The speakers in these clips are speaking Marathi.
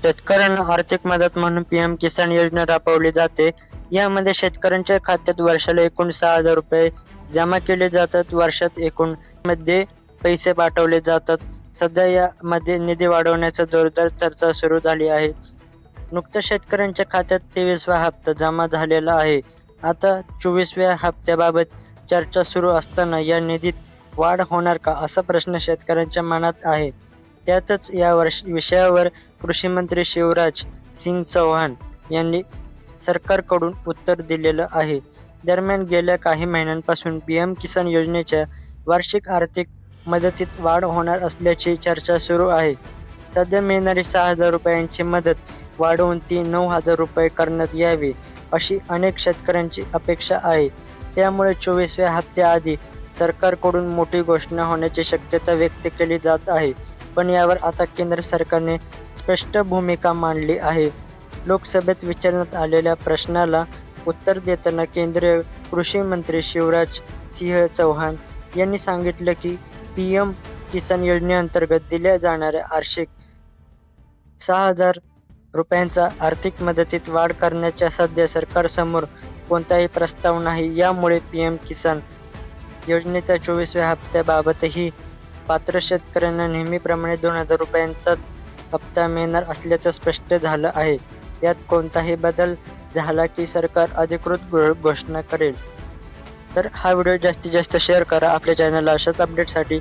शेतकऱ्यांना आर्थिक मदत म्हणून पीएम किसान योजना राबवली जाते. यामध्ये शेतकऱ्यांच्या खात्यात वर्षाला एकूण 6,000 रुपये जमा केले जातात. वर्षात एकूण मध्ये पैसे पाठवले जातात. सध्या यामध्ये निधी वाढवण्याची जोरदार चर्चा सुरू झाली आहे. नुकताच शेतकऱ्यांच्या खात्यात 23वा हप्ता जमा झालेला आहे. आता 24व्या हप्त्याबाबत चर्चा सुरू असताना या निधीत वाढ होणार का असा प्रश्न शेतकऱ्यांच्या मनात आहे. त्यातच या विषयावर कृषी मंत्री शिवराज सिंग चौहान यांनी सरकारकडून उत्तर दिलेलं आहे. दरम्यान गेल्या काही महिन्यांपासून पीएम किसान योजनेच्या वार्षिक आर्थिक मदतीत वाढ होणार असल्याची चर्चा सुरू आहे. सध्या मिळणारी 6,000 रुपयांची मदत वाढवून ती 9,000 रुपये करण्यात यावी अशी अनेक शेतकऱ्यांची अपेक्षा आहे. त्यामुळे 24व्या हप्त्याआधी सरकारकडून मोठी घोषणा होण्याची शक्यता व्यक्त केली जात आहे. पण यावर आता केंद्र सरकारने स्पष्ट भूमिका मांडली आहे. लोकसभेत विचारण्यात आलेल्या प्रश्नाला उत्तर देताना केंद्रीय कृषी मंत्री शिवराज सिंह चौहान यांनी सांगितलं की पीएम किसान योजनेअंतर्गत दिल्या जाणाऱ्या वार्षिक 6,000 रुपयांचा आर्थिक मदतीत वाढ करण्याचा सध्या सरकारसमोर कोणताही प्रस्ताव नाही. यामुळे पीएम किसान योजनेच्या 24व्या हप्त्याबाबतही पात्र शेतकऱ्यांना नेहमीप्रमाणे 2,000 रुपयांचाच हप्ता मिळणार असल्याचं स्पष्ट झालं आहे. यात कोणताही बदल झाला की सरकार अधिकृत घोषणा करेल. तर हा व्हिडिओ जास्तीत जास्त शेअर करा. आपल्या चॅनलला अशाच अपडेटसाठी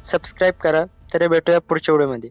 सबस्क्राईब करा. तर भेटूया पुढच्या व्हिडिओमध्ये.